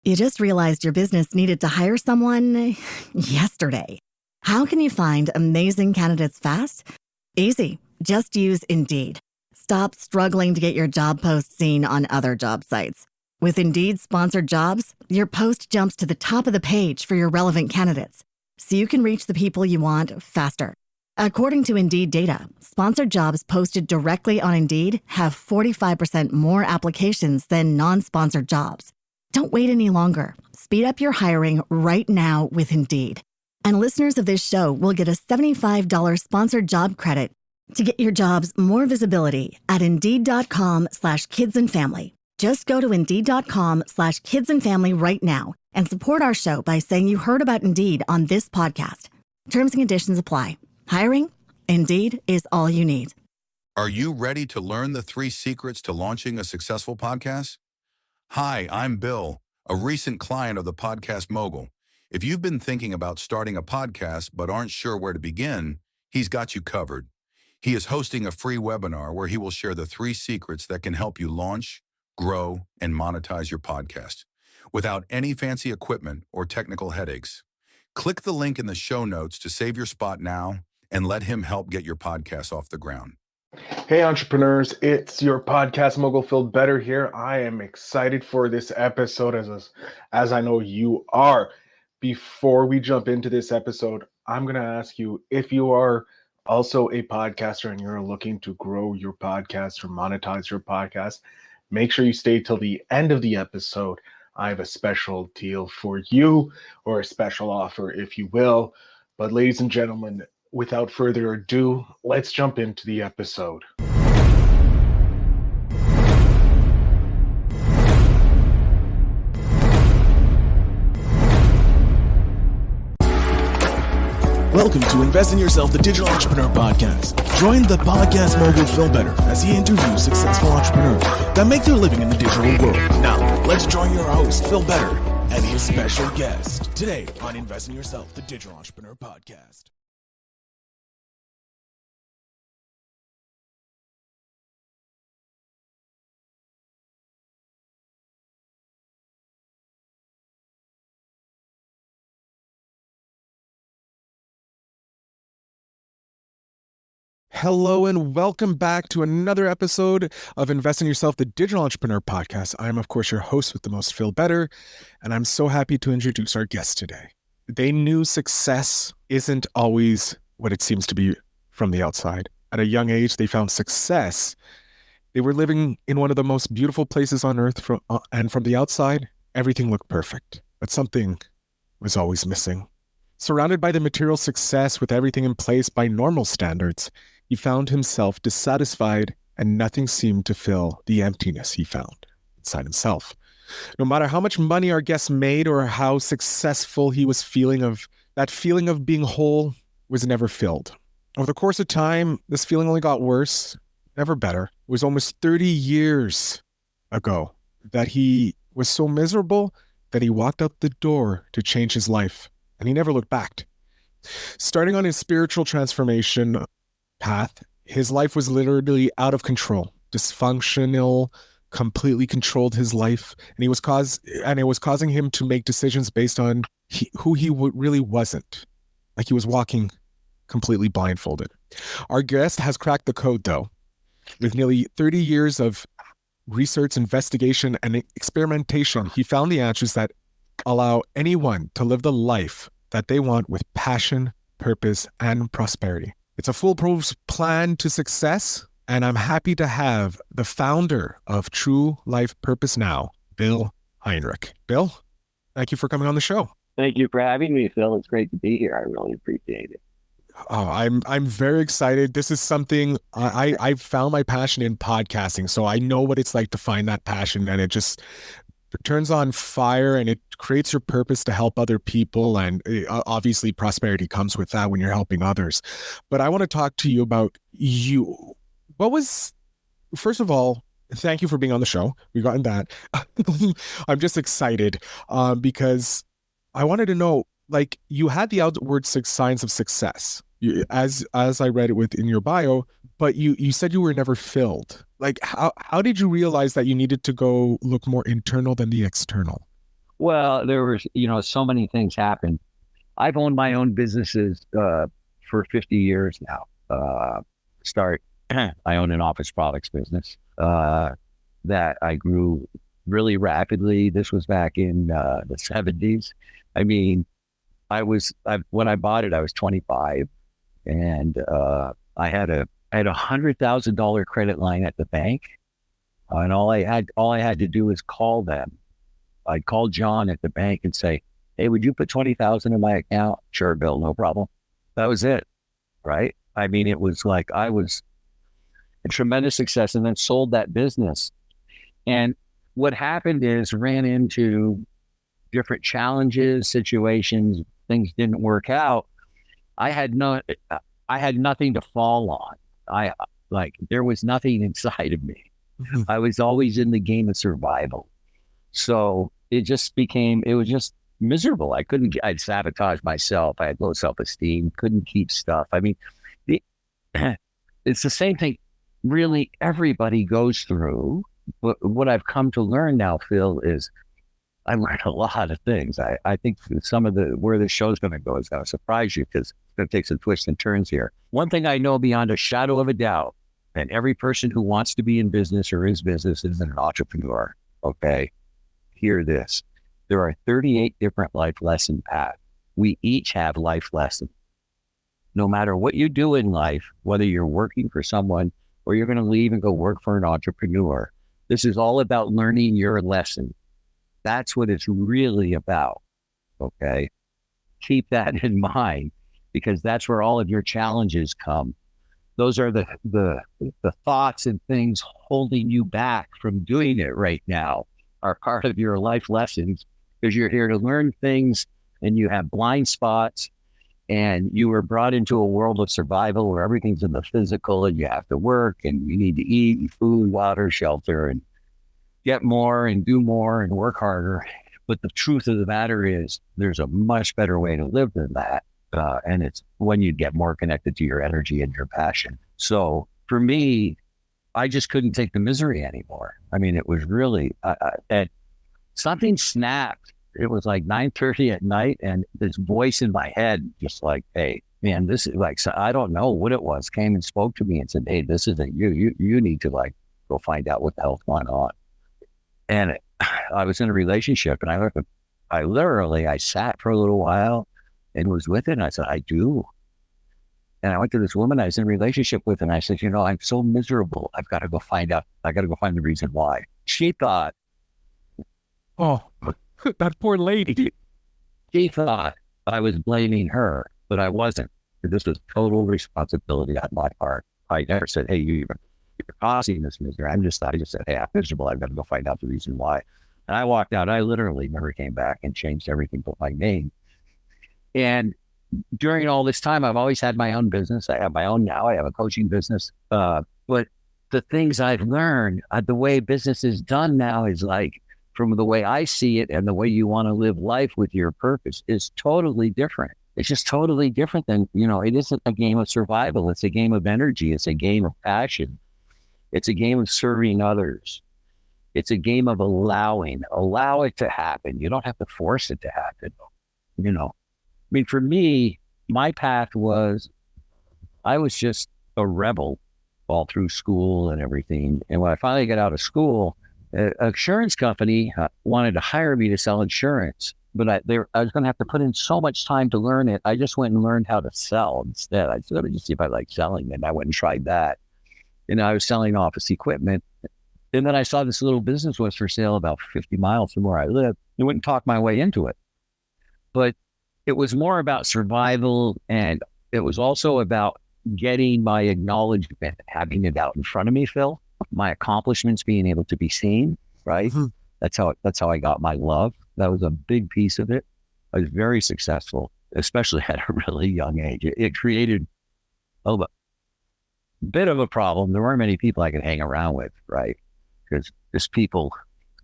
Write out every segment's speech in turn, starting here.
You just realized your business needed to hire someone yesterday. How can you find amazing candidates fast? Easy. Just use Indeed. Stop struggling to get your job post seen on other job sites. With Indeed sponsored jobs, your post jumps to the top of the page for your relevant candidates, so you can reach the people you want faster. According to Indeed data, sponsored jobs posted directly on Indeed have 45% more applications than non-sponsored jobs. Don't wait any longer. Speed up your hiring right now with Indeed. And listeners of this show will get a $75 sponsored job credit to get your jobs more visibility at Indeed.com/kidsandfamily. Just go to Indeed.com/kidsandfamily right now and support our show by saying you heard about Indeed on this podcast. Terms and conditions apply. Hiring? Indeed is all you need. Are you ready to learn the 3 secrets to launching a successful podcast? Hi, I'm Bill, a recent client of the Podcast Mogul. If you've been thinking about starting a podcast but aren't sure where to begin, he's got you covered. He is hosting a free webinar where he will share the 3 secrets that can help you launch, grow, and monetize your podcast without any fancy equipment or technical headaches. Click the link in the show notes to save your spot now and let him help get your podcast off the ground. Hey entrepreneurs, it's your Podcast Mogul Phil Better here. I am excited for this episode as I know you are. Before we jump into this episode, I'm going to ask you if you are also a podcaster and you're looking to grow your podcast or monetize your podcast, make sure you stay till the end of the episode. I have a special deal for you, or a special offer, if you will. But ladies and gentlemen, without further ado, let's jump into the episode. Welcome to Invest in Yourself, the Digital Entrepreneur Podcast. Join the Podcast Mogul Phil Better as he interviews successful entrepreneurs that make their living in the digital world. Now, let's join your host, Phil Better, and his special guest today on Invest in Yourself, the Digital Entrepreneur Podcast. Hello and welcome back to another episode of Invest in Yourself, the Digital Entrepreneur Podcast. I'm, of course, your host with the most, Phil Better, and I'm so happy to introduce our guest today. They knew success isn't always what it seems to be from the outside. At a young age, they found success. They were living in one of the most beautiful places on earth, and from the outside, everything looked perfect, but something was always missing. Surrounded by the material success with everything in place by normal standards, he found himself dissatisfied and nothing seemed to fill the emptiness he found inside himself. No matter how much money our guest made or how successful he was that feeling of being whole was never filled. Over the course of time, this feeling only got worse, never better. It was almost 30 years ago that he was so miserable that he walked out the door to change his life, and he never looked back. Starting on his spiritual transformation path, his life was literally out of control, dysfunctional, completely controlled his life, and it was causing him to make decisions based on who he really wasn't, like he was walking completely blindfolded. Our guest has cracked the code, though. With nearly 30 years of research, investigation, and experimentation, he found the answers that allow anyone to live the life that they want with passion, purpose, and prosperity. It's a foolproof plan to success, and I'm happy to have the founder of True Life Purpose Now, Bill Heinrich. Bill, thank you for coming on the show. Thank you for having me, Phil. It's great to be here. I really appreciate it. Oh, I'm very excited. This is something I found my passion in podcasting, so I know what it's like to find that passion, and it turns on fire and it creates your purpose to help other people. And obviously prosperity comes with that when you're helping others. But I want to talk to you about you. First of all, thank you for being on the show. We got in that. I'm just excited because I wanted to know, like, you had the outward signs of success, as I read it within your bio, but you said you were never filled. Like, how did you realize that you needed to go look more internal than the external? Well, there was, so many things happened. I've owned my own businesses for 50 years now. I own an office products business that I grew really rapidly. This was back in the 70s. I mean, when I bought it, I was 25, and I had a $100,000 credit line at the bank, and all I had to do was call them. I'd call John at the bank and say, "Hey, would you put 20,000 in my account?" "Sure, Bill, no problem." That was it, right? I mean, it was like I was a tremendous success, and then sold that business. And what happened is ran into different challenges, situations, things didn't work out. I had nothing to fall on. There was nothing inside of me. I was always in the game of survival. So it was just miserable. I'd sabotage myself. I had low self-esteem, couldn't keep stuff. I mean, it's the same thing really everybody goes through. But what I've come to learn now, Phil, is I learned a lot of things. I think where the show's going to go is going to surprise you, because it's going to take some twists and turns here. One thing I know beyond a shadow of a doubt, and every person who wants to be in business or is business is an entrepreneur, okay? Hear this. There are 38 different life lesson paths. We each have life lessons. No matter what you do in life, whether you're working for someone or you're going to leave and go work for an entrepreneur, this is all about learning your lesson. That's what it's really about, okay? Keep that in mind, because that's where all of your challenges come. Those are the thoughts and things holding you back from doing it right now are part of your life lessons, because you're here to learn things, and you have blind spots, and you were brought into a world of survival where everything's in the physical, and you have to work, and you need to eat, and food, water, shelter, and get more and do more and work harder. But the truth of the matter is there's a much better way to live than that. And it's when you get more connected to your energy and your passion. So for me, I just couldn't take the misery anymore. I mean, it was really, and something snapped. It was like 9:30 at night, and this voice in my head, just like, "Hey, man, this is like," so I don't know what it was, came and spoke to me and said, "Hey, this isn't you. You need to go find out what the hell's going on." And I was in a relationship, and I sat for a little while and was with it. And I said, "I do." And I went to this woman I was in a relationship with, and I said, "I'm so miserable. I've got to go find out. I got to go find the reason why." She thought, Oh, that poor lady. She thought I was blaming her, but I wasn't. This was total responsibility on my part. I never said, "Hey, you're causing this misery." I just said, "Hey, I'm miserable. I've got to go find out the reason why." And I walked out. I literally never came back and changed everything but my name. And during all this time, I've always had my own business. I have my own now. I have a coaching business. But the things I've learned, the way business is done now is like, from the way I see it and the way you want to live life with your purpose is totally different. It's just totally different than, it isn't a game of survival. It's a game of energy. It's a game of passion. It's a game of serving others. It's a game of allow it to happen. You don't have to force it to happen. I mean, for me, my path was, I was just a rebel all through school and everything. And when I finally got out of school, an insurance company wanted to hire me to sell insurance, but I was going to have to put in so much time to learn it. I just went and learned how to sell instead. I said, "Let me just see if I like selling." And I went and tried that. And I was selling office equipment. And then I saw this little business was for sale about 50 miles from where I live. I went and talked my way into it. But it was more about survival, and it was also about getting my acknowledgement, having it out in front of me, Phil. My accomplishments being able to be seen, right? Mm-hmm. That's how I got my love. That was a big piece of it. I was very successful, especially at a really young age. It created a bit of a problem. There weren't many people I could hang around with, right? Because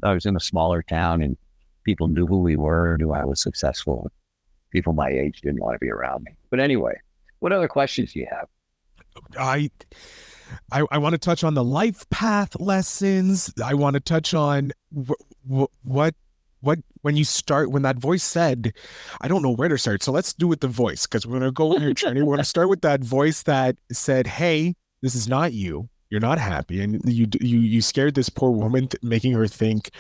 I was in a smaller town, and people knew who we were, knew I was successful. People my age didn't want to be around me. But anyway, what other questions do you have? I want to touch on the life path lessons. I want to touch on what when that voice said, I don't know where to start. So let's do with the voice, because we're going to go in your journey. We're going to start with that voice that said, hey, this is not you. You're not happy. And you scared this poor woman, making her think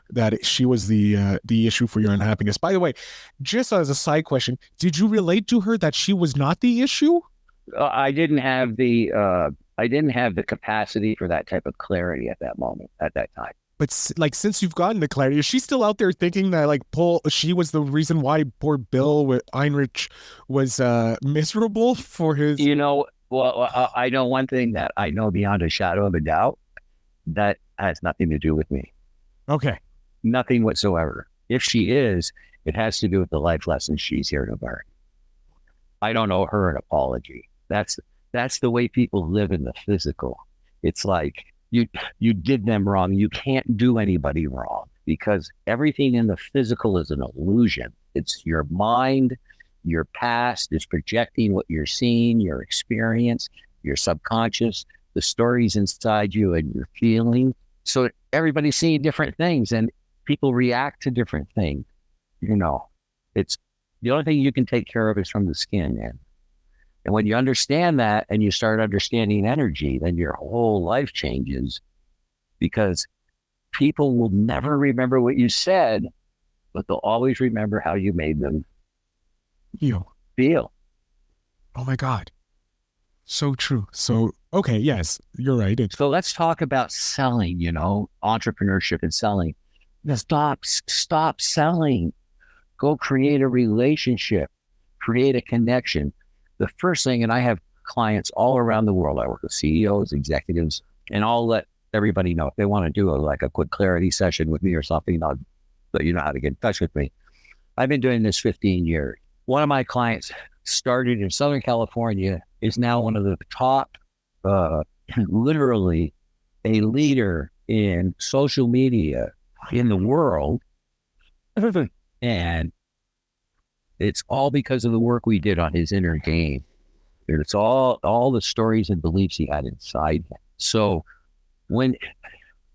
that she was the issue for your unhappiness. By the way, just as a side question, did you relate to her that she was not the issue? I didn't have the capacity for that type of clarity at that moment, at that time. But like, since you've gotten the clarity, is she still out there thinking that like she was the reason why poor Bill Heinrich was miserable for his? Well, I know one thing that I know beyond a shadow of a doubt, that has nothing to do with me. Okay. Nothing whatsoever. If she is, it has to do with the life lessons she's here to learn. I don't owe her an apology. That's the way people live in the physical. It's like you did them wrong. You can't do anybody wrong, because everything in the physical is an illusion. It's your mind. Your past is projecting what you're seeing, your experience, your subconscious, the stories inside you, and your feeling. So everybody's seeing different things, and people react to different things. It's the only thing you can take care of is from the skin, man. And when you understand that and you start understanding energy, then your whole life changes, because people will never remember what you said, but they'll always remember how you made them feel. Oh my God. So true. So, okay. Yes, you're right. So let's talk about selling, entrepreneurship and selling. Stop selling. Go create a relationship, create a connection. The first thing, and I have clients all around the world. I work with CEOs, executives, and I'll let everybody know if they want to do a quick clarity session with me or something, I'll let you know how to get in touch with me. I've been doing this 15 years. One of my clients started in Southern California, is now one of the top, literally a leader in social media in the world. And it's all because of the work we did on his inner game. It's all the stories and beliefs he had inside him. So when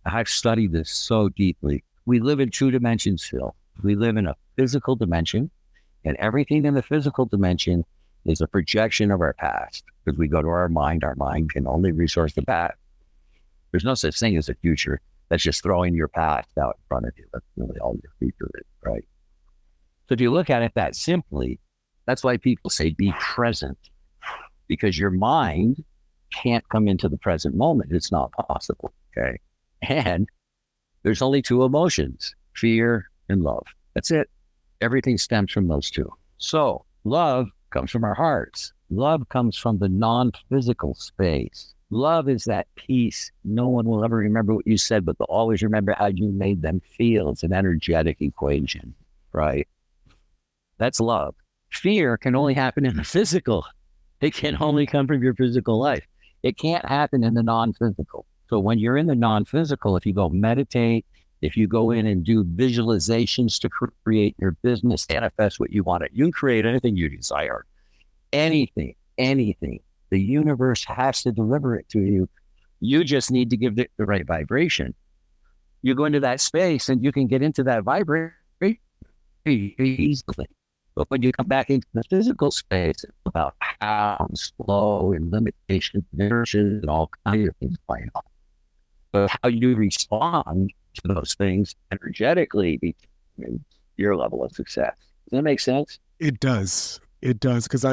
I've studied this so deeply, we live in two dimensions, Phil. We live in a physical dimension, and everything in the physical dimension is a projection of our past, because we go to our mind. Our mind can only resource the past. There's no such thing as a future. That's just throwing your past out in front of you. That's really all your future is, right? So if you look at it that simply, that's why people say be present, because your mind can't come into the present moment. It's not possible, okay? And there's only two emotions, fear and love. That's it. Everything stems from those two. So love comes from our hearts. Love comes from the non-physical space. Love is that peace. No one will ever remember what you said, but they'll always remember how you made them feel. It's an energetic equation, right? That's love. Fear can only happen in the physical. It can only come from your physical life. It can't happen in the non-physical. So when you're in the non-physical, if you go meditate, if you go in and do visualizations to create your business, manifest what you want, you can create anything you desire. Anything. The universe has to deliver it to you. You just need to give it the right vibration. You go into that space and you can get into that vibration easily. But when you come back into the physical space, it's about how slow and limitations, and all kinds of things going on. But how you respond to those things energetically determines your level of success. Does that make sense? It does. It does. Because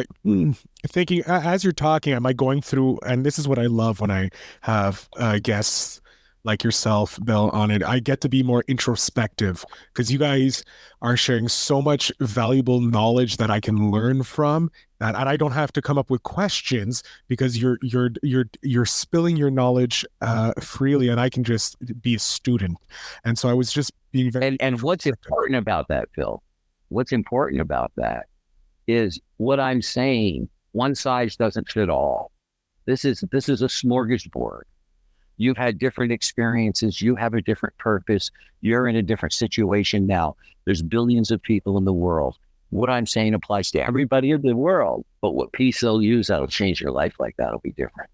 thinking as you're talking, am I going through, and this is what I love when I have guests like yourself, Bill, on it. I get to be more introspective, because you guys are sharing so much valuable knowledge that I can learn from, that and I don't have to come up with questions, because you're spilling your knowledge freely, and I can just be a student. And so I was just being very and what's important about that, Phil? What's important about that is what I'm saying. One size doesn't fit all. This is a smorgasbord. You've had different experiences. You have a different purpose. You're in a different situation now. There's billions of people in the world. What I'm saying applies to everybody in the world, but what piece they'll use that'll change your life like that'll be different.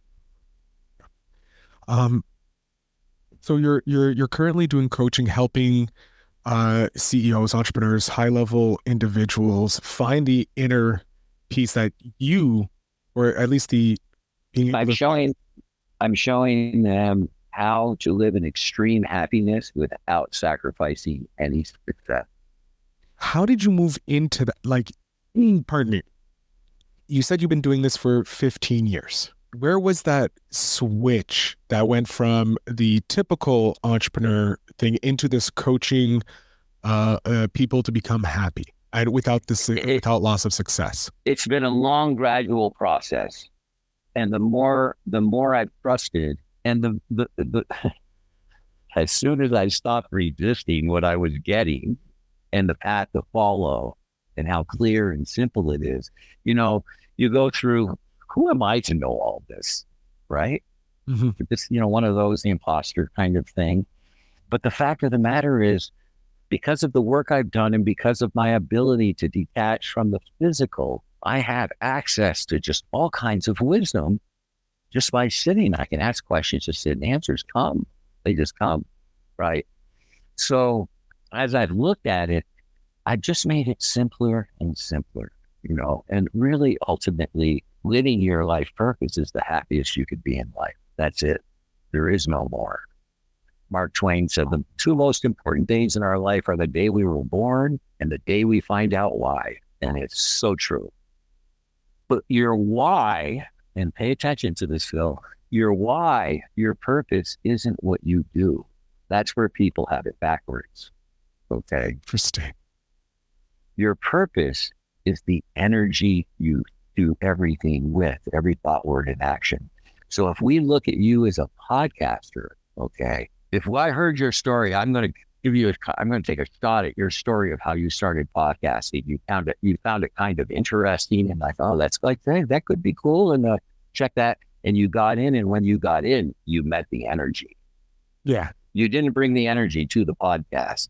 So you're currently doing coaching, helping CEOs, entrepreneurs, high-level individuals find the inner peace that you, or at least the being able I'm showing them how to live in extreme happiness without sacrificing any success. How did you move into that? Like, pardon me. You said you've been doing this for 15 years. Where was that switch that went from the typical entrepreneur thing into this coaching people to become happy and without loss of success? It's been a long, gradual process. And the more I've trusted, and the as soon as I stopped resisting what I was getting and the path to follow and how clear and simple it is, you go through, who am I to know all this, right? Mm-hmm. It's, one of those, the imposter kind of thing. But the fact of the matter is, because of the work I've done and because of my ability to detach from the physical, I have access to just all kinds of wisdom just by sitting. I can ask questions, just sit, and answers come. They just come, right? So as I've looked at it, I've just made it simpler and simpler, and really ultimately living your life purpose is the happiest you could be in life. That's it. There is no more. Mark Twain said the two most important days in our life are the day we were born and the day we find out why. And it's so true. But your why, and pay attention to this, Phil, your why, your purpose isn't what you do. That's where people have it backwards. Okay. Interesting. Your purpose is the energy you do everything with, every thought, word, and action. So if we look at you as a podcaster, okay, if I heard your story, I'm going to take a shot at your story of how you started podcasting. You found it kind of interesting, and I thought, that's like, hey, that could be cool, and check that. And you got in, and when you got in, you met the energy. Yeah. You didn't bring the energy to the podcast.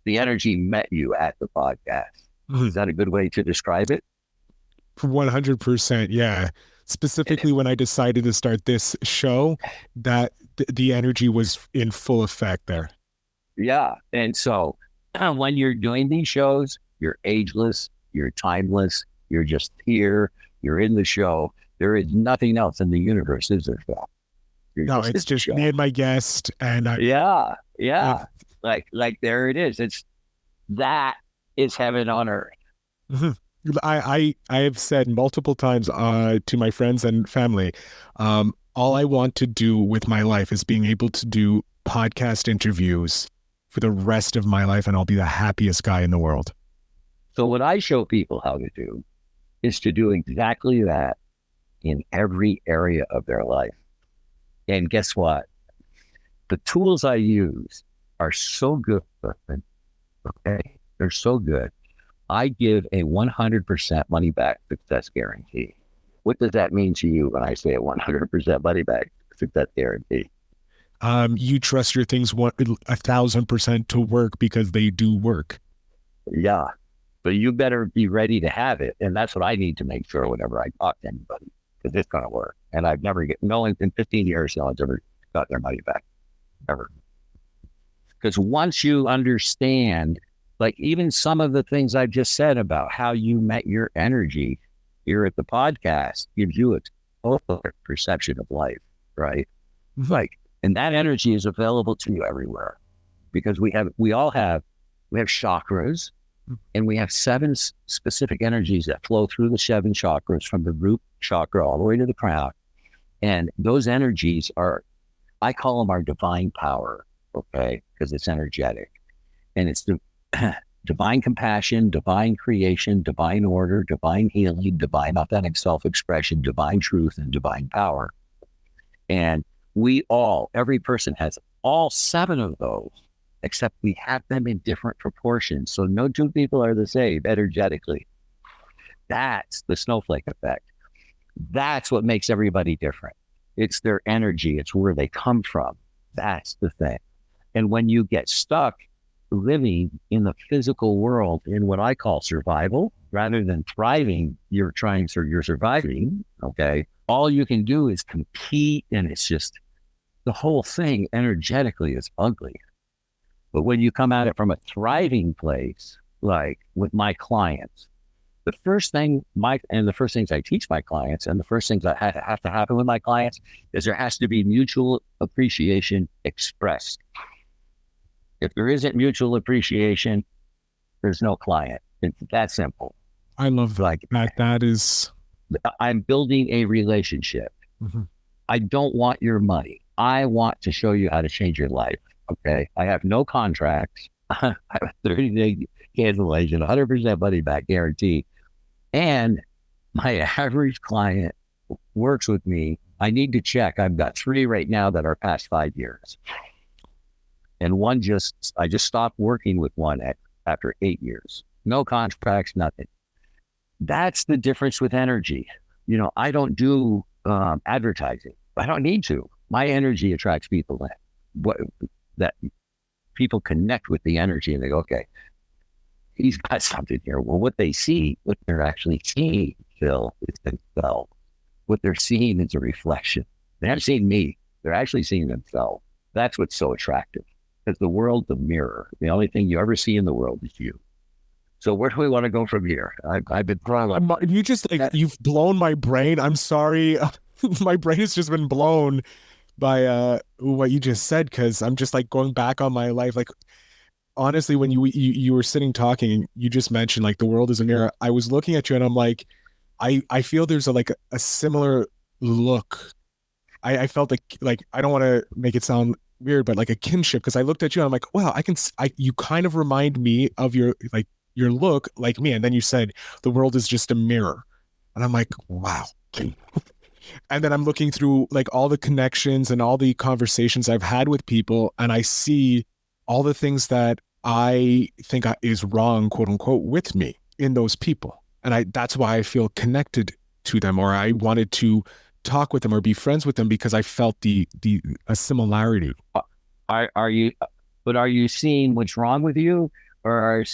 The energy met you at the podcast. Mm-hmm. Is that a good way to describe it? 100%. Yeah. Specifically, when I decided to start this show, that the energy was in full effect there. Yeah. And so when you're doing these shows, you're ageless, you're timeless, you're just here, you're in the show. There is nothing else in the universe, is there, Phil? It's just me and my guest. And Yeah. Like there it is. That is heaven on earth. Mm-hmm. I have said multiple times to my friends and family, all I want to do with my life is being able to do podcast interviews for the rest of my life, and I'll be the happiest guy in the world. So what I show people how to do is to do exactly that in every area of their life. And guess what? The tools I use are so good. Okay? They're so good. I give a 100% money back success guarantee. What does that mean to you when I say a 100% money back success guarantee? You trust your things 1,000% to work because they do work. Yeah, but you better be ready to have it. And that's what I need to make sure whenever I talk to anybody, because it's going to work. And I've never no one in 15 years, no one's ever got their money back, ever. Because once you understand, like even some of the things I've just said about how you met your energy here at the podcast gives you a total perception of life, right? Mm-hmm. And that energy is available to you everywhere, because we have chakras, and we have 7 specific energies that flow through the 7 chakras from the root chakra all the way to the crown. And those energies I call them our divine power, okay? Because it's energetic, and it's the divine compassion, divine creation, divine order, divine healing, divine authentic self-expression, divine truth, and divine power. And every person has all 7 of those, except we have them in different proportions. So no 2 people are the same energetically. That's the snowflake effect. That's what makes everybody different. It's their energy. It's where they come from. That's the thing. And when you get stuck living in the physical world in what I call survival, rather than thriving, you're surviving, okay? All you can do is compete, and it's just, the whole thing energetically is ugly. But when you come at it from a thriving place, like with my clients, the first things I teach my clients, and the first things that have to happen with my clients is there has to be mutual appreciation expressed. If there isn't mutual appreciation, there's no client. It's that simple. I love like that. That is, I'm building a relationship. mm-hmm. I don't want your money. I want to show you how to change your life. Okay. I have no contracts. I have a 30-day cancellation, 100% money back guarantee. And my average client works with me. I need to check. I've got 3 right now that are past 5 years. And I just stopped working with one after 8 years. No contracts, nothing. That's the difference with energy. I don't do advertising. I don't need to. My energy attracts people that people connect with the energy and they go, okay, he's got something here. Well, what they're actually seeing, Phil, is themselves. What they're seeing is a reflection. They haven't seen me. They're actually seeing themselves. That's what's so attractive, because the world's a mirror. The only thing you ever see in the world is you. So where do we want to go from here? I've been trying. You've blown my brain. I'm sorry. My brain has just been blown by what you just said, because I'm just like going back on my life. Like, honestly, when you were sitting talking, you just mentioned like the world is a mirror. I was looking at you and I'm like, I feel there's a similar look. I felt like I don't want to make it sound weird, but like a kinship, because I looked at you and I'm like, wow, you kind of remind me of your look like me. And then you said the world is just a mirror, and I'm like, wow. And then I'm looking through like all the connections and all the conversations I've had with people, and I see all the things that I think is wrong, quote unquote, with me in those people. And that's why I feel connected to them, or I wanted to talk with them or be friends with them, because I felt a similarity. Are you seeing what's wrong with you, or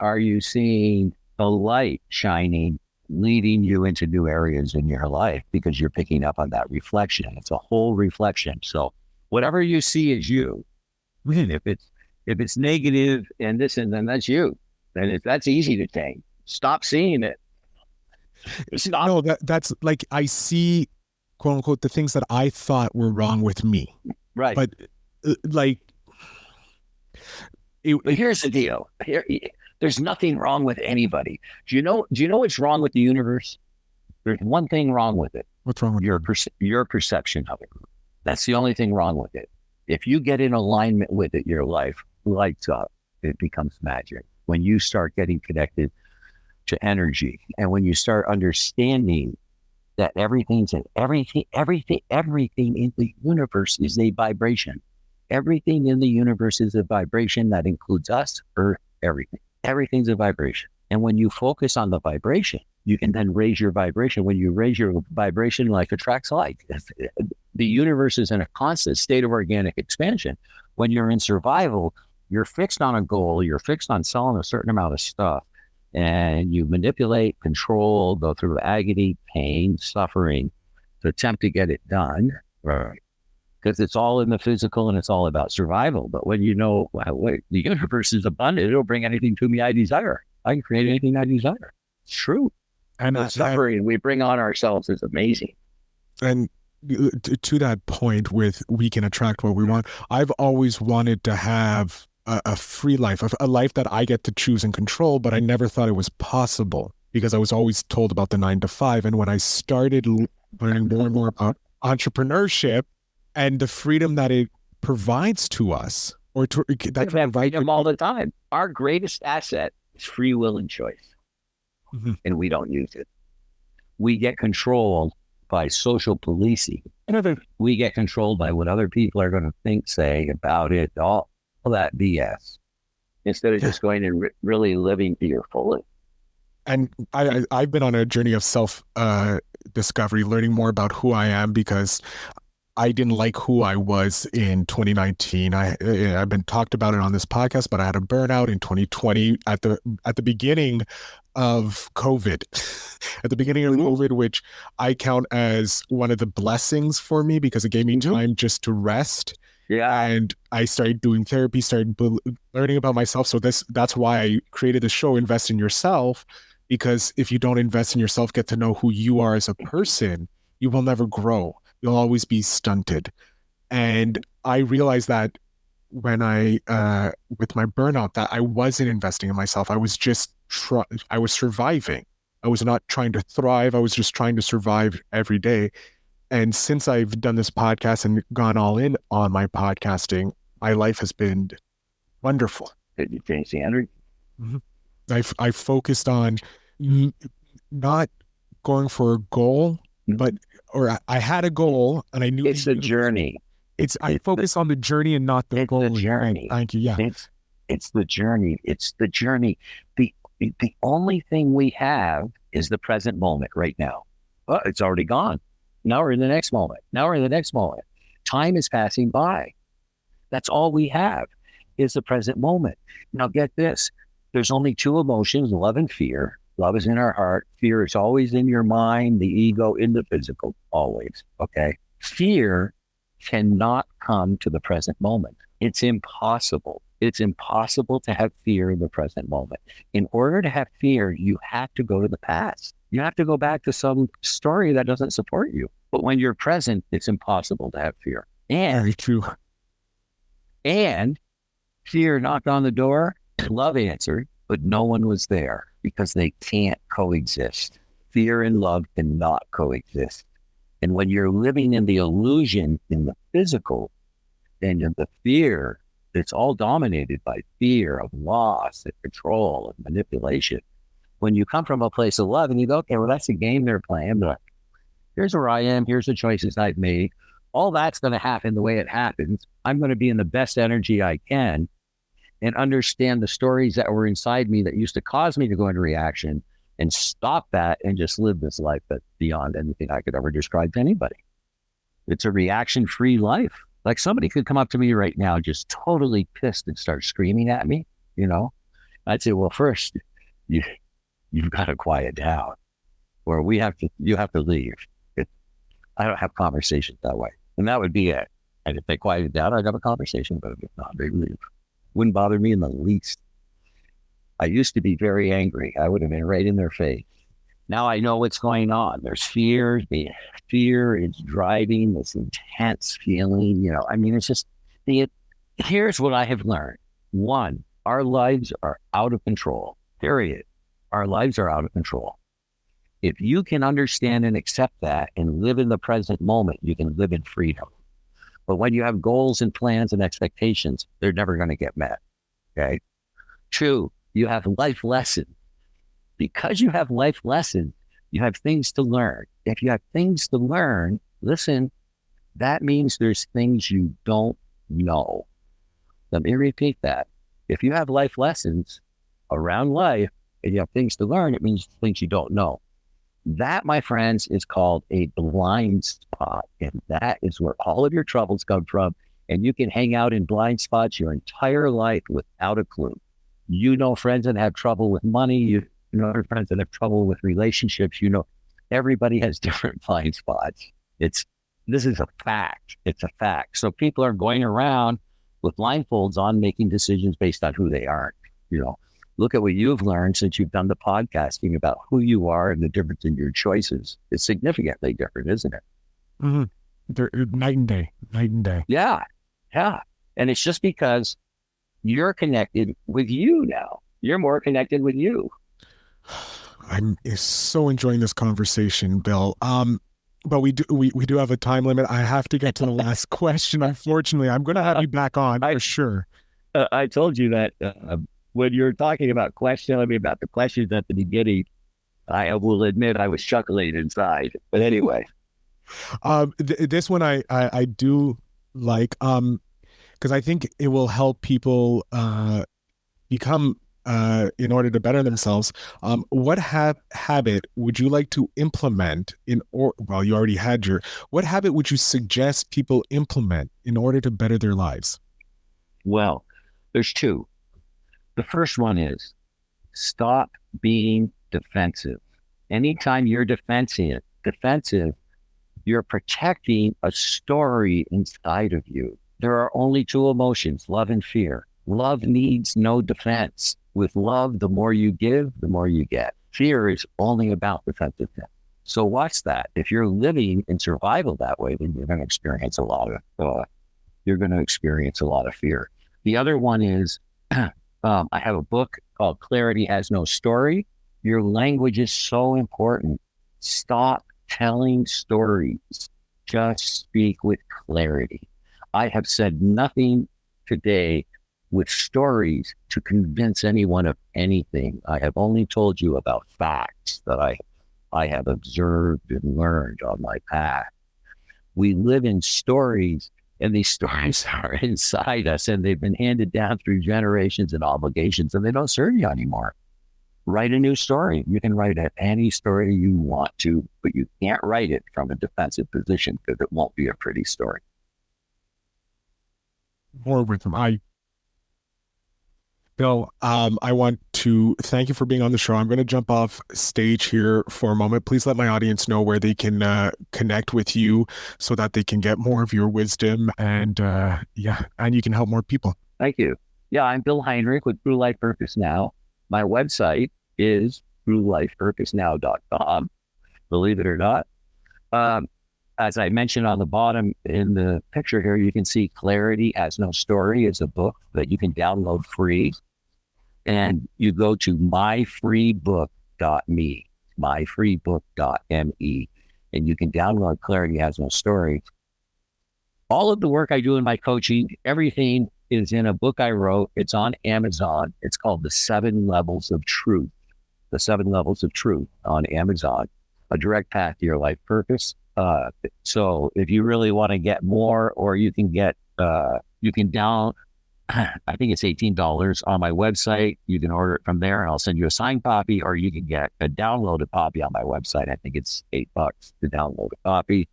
are you seeing the light shining, leading you into new areas in your life, because you're picking up on that reflection? It's a whole reflection. So whatever you see is you. If it's negative and this and then, that's you. And that's easy to change. Stop seeing it. Stop. No, that's like, I see, quote unquote, the things that I thought were wrong with me. Right. But but here's the deal. There's nothing wrong with anybody. Do you know what's wrong with the universe? There's one thing wrong with it. What's wrong with your perception of it? That's the only thing wrong with it. If you get in alignment with it, your life lights up. It becomes magic. When you start getting connected to energy, and when you start understanding that everything in the universe is a vibration. Everything in the universe is a vibration. That includes us, Earth, everything. Everything's a vibration. And when you focus on the vibration, you can then raise your vibration. When you raise your vibration, life attracts like. The universe is in a constant state of organic expansion. When you're in survival, you're fixed on a goal, you're fixed on selling a certain amount of stuff, and you manipulate, control, go through agony, pain, suffering to attempt to get it done. Right. Because it's all in the physical and it's all about survival. But when you know, the universe is abundant, it'll bring anything to me I desire. I can create anything I desire. It's true. And the suffering we bring on ourselves is amazing. And to that point with we can attract what we want, I've always wanted to have a free life, a life that I get to choose and control, but I never thought it was possible because I was always told about the 9 to 5. And when I started learning more and more about entrepreneurship and the freedom that it provides to us, or to that we have freedom all the time. Our greatest asset is free will and choice, and we don't use it. We get controlled by social policing. We get controlled by what other people are going to think, say about it, all that BS, instead of just going and really living to your fullest. And I've been on a journey of self-discovery, learning more about who I am, because I didn't like who I was in 2019. I've been talked about it on this podcast, but I had a burnout in 2020 at the beginning of COVID. At the beginning of COVID, which I count as one of the blessings for me, because it gave me time just to rest Yeah. And I started doing therapy, learning about myself. So that's why I created the show, Invest in Yourself, because if you don't invest in yourself, get to know who you are as a person, you will never grow. You'll always be stunted. And I realized that when with my burnout, that I wasn't investing in myself. I was just, I was surviving. I was not trying to thrive. I was just trying to survive every day. And since I've done this podcast and gone all in on my podcasting, my life has been wonderful. Did you change the energy? Mm-hmm. I focused on not going for a goal, or I had a goal and I knew it's the journey. I focus on the journey and not the goal. The journey. Thank you. Yeah. It's the journey. It's the journey. The only thing we have is the present moment right now. Oh, it's already gone. Now we're in the next moment. Time is passing by. That's all we have is the present moment. Now get this. There's only two emotions, love and fear. Love is in our heart. Fear is always in your mind, the ego, in the physical, always. Okay. Fear cannot come to the present moment. It's impossible. It's impossible to have fear in the present moment. In order to have fear, you have to go to the past. You have to go back to some story that doesn't support you. But when you're present, it's impossible to have fear. Very true. And fear knocked on the door, love answered, but no one was there because they can't coexist. Fear and love cannot coexist. And when you're living in the illusion in the physical, then the fear, it's all dominated by fear of loss and control and manipulation. When you come from a place of love and you go, okay, well, that's the game they're playing, but here's where I am, here's the choices I've made. All that's going to happen the way it happens. I'm going to be in the best energy I can and understand the stories that were inside me that used to cause me to go into reaction and stop that and just live this life that's beyond anything I could ever describe to anybody. It's a reaction-free life. Like somebody could come up to me right now, just totally pissed and start screaming at me, I'd say, well, first, you've got to quiet down, or you have to leave. I don't have conversations that way. And that would be it. And if they quieted down, I'd have a conversation, but if not, they'd leave. Wouldn't bother me in the least. I used to be very angry. I would have been right in their face. Now I know what's going on. There's fear. Fear is driving this intense feeling. It's just, here's what I have learned. One, our lives are out of control, period. Our lives are out of control. If you can understand and accept that and live in the present moment, you can live in freedom. But when you have goals and plans and expectations, they're never going to get met. Okay. Two, you have life lessons. Because you have life lessons, you have things to learn. If you have things to learn, listen, that means there's things you don't know. Let me repeat that. If you have life lessons around life and you have things to learn, it means things you don't know. That, my friends, is called a blind spot. And that is where all of your troubles come from. And you can hang out in blind spots your entire life without a clue. Friends that have trouble with money. You know friends that have trouble with relationships. Everybody has different blind spots. This is a fact. It's a fact. So people are going around with blindfolds on, making decisions based on who they aren't. Look at what you've learned since you've done the podcasting about who you are and the difference in your choices. It's significantly different, isn't it? Mm-hmm. They're night and day. Yeah. And it's just because you're connected with you now. You're more connected with you. I'm so enjoying this conversation, Bill. But we do have a time limit. I have to get to the last question. Unfortunately, I'm going to have you back on for sure. I told you that when you're talking about about the questions at the beginning, I will admit I was chuckling inside. But anyway, this one I do like because I think it will help people become. In order to better themselves, what habit would you like to implement you already had what habit would you suggest people implement in order to better their lives? Well, there's two. The first one is stop being defensive. Anytime you're defensive, you're protecting a story inside of you. There are only two emotions, love and fear. Love needs no defense. With love, the more you give, the more you get. Fear is only about defensiveness. So watch that. If you're living in survival that way, then you're going to experience a lot of fear. The other one is, I have a book called Clarity Has No Story. Your language is so important. Stop telling stories. Just speak with clarity. I have said nothing today with stories to convince anyone of anything. I have only told you about facts that I have observed and learned on my path. We live in stories, and these stories are inside us, and they've been handed down through generations and obligations, and they don't serve you anymore. Write a new story. You can write any story you want to, but you can't write it from a defensive position because it won't be a pretty story. More with them. Bill, I want to thank you for being on the show. I'm going to jump off stage here for a moment. Please let my audience know where they can connect with you so that they can get more of your wisdom and you can help more people. Thank you. Yeah, I'm Bill Heinrich with True Life Purpose Now. My website is truelifepurposenow.com. Believe it or not. As I mentioned on the bottom in the picture here, you can see Clarity Has No Story is a book that you can download free. And you go to myfreebook.me, myfreebook.me, and you can download Clarity Has No Story. All of the work I do in my coaching, everything is in a book I wrote. It's on Amazon. It's called The 7 Levels of Truth. The 7 Levels of Truth on Amazon, a direct path to your life purpose. So if you really want to get more, or you can get, you can I think it's $18 on my website. You can order it from there and I'll send you a signed copy, or you can get a downloaded copy on my website. I think it's $8 to download a copy.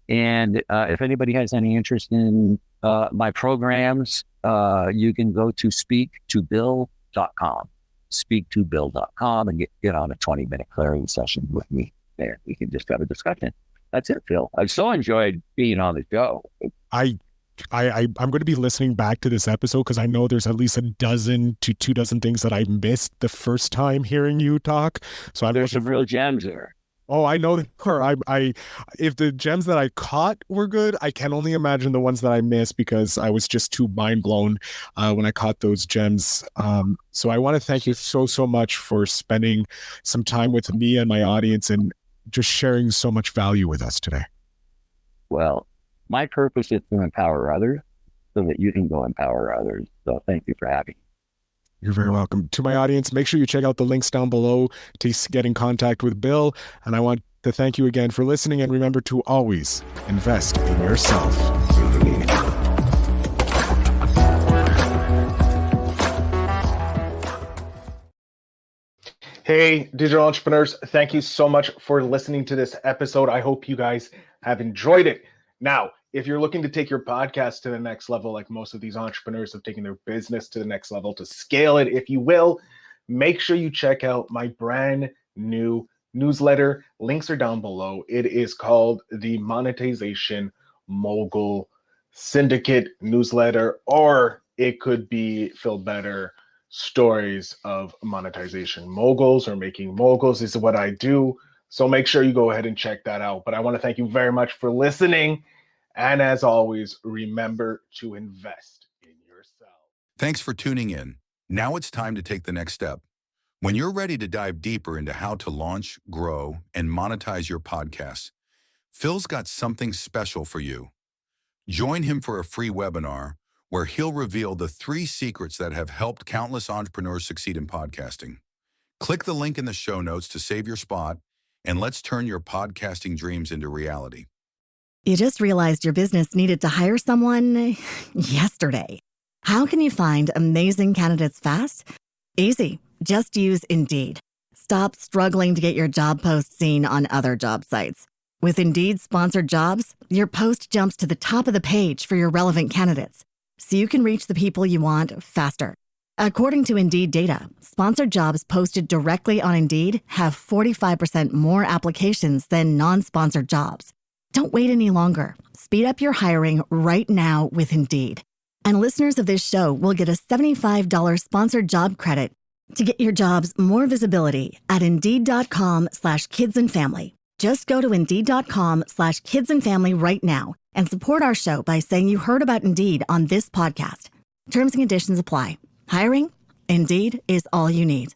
And if anybody has any interest in my programs, you can go to speaktobill.com, speaktobill.com, and get on a 20-minute clarity session with me there. We can just have a discussion. That's it, Phil. I've so enjoyed being on the show. I'm going to be listening back to this episode because I know there's at least a dozen to 2 dozen things that I missed the first time hearing you talk. So there's some real gems there. Oh, I know. If the gems that I caught were good, I can only imagine the ones that I missed because I was just too mind blown when I caught those gems. So I want to thank you so much for spending some time with me and my audience and just sharing so much value with us today. Well, my purpose is to empower others so that you can go empower others. So thank you for having me. You're very welcome. To my audience, make sure you check out the links down below to get in contact with Bill. And I want to thank you again for listening. And remember to always invest in yourself. Hey, digital entrepreneurs, thank you so much for listening to this episode. I hope you guys have enjoyed it. Now, if you're looking to take your podcast to the next level, like most of these entrepreneurs have taken their business to the next level, to scale it, if you will, make sure you check out my brand new newsletter. Links are down below. It is called the Monetization Mogul Syndicate newsletter, or it could be Phil Better Stories of Monetization Moguls, or Making Moguls is what I do. So make sure you go ahead and check that out. But I want to thank you very much for listening. And as always, remember to invest in yourself. Thanks for tuning in. Now it's time to take the next step. When you're ready to dive deeper into how to launch, grow, and monetize your podcast, Phil's got something special for you. Join him for a free webinar where he'll reveal the 3 secrets that have helped countless entrepreneurs succeed in podcasting. Click the link in the show notes to save your spot, and let's turn your podcasting dreams into reality. You just realized your business needed to hire someone yesterday. How can you find amazing candidates fast? Easy. Just use Indeed. Stop struggling to get your job post seen on other job sites. With Indeed sponsored jobs, your post jumps to the top of the page for your relevant candidates, so you can reach the people you want faster. According to Indeed data, sponsored jobs posted directly on Indeed have 45% more applications than non-sponsored jobs. Don't wait any longer. Speed up your hiring right now with Indeed. And listeners of this show will get a $75 sponsored job credit to get your jobs more visibility at Indeed.com/kidsandfamily. Just go to Indeed.com/kidsandfamily right now and support our show by saying you heard about Indeed on this podcast. Terms and conditions apply. Hiring? Indeed is all you need.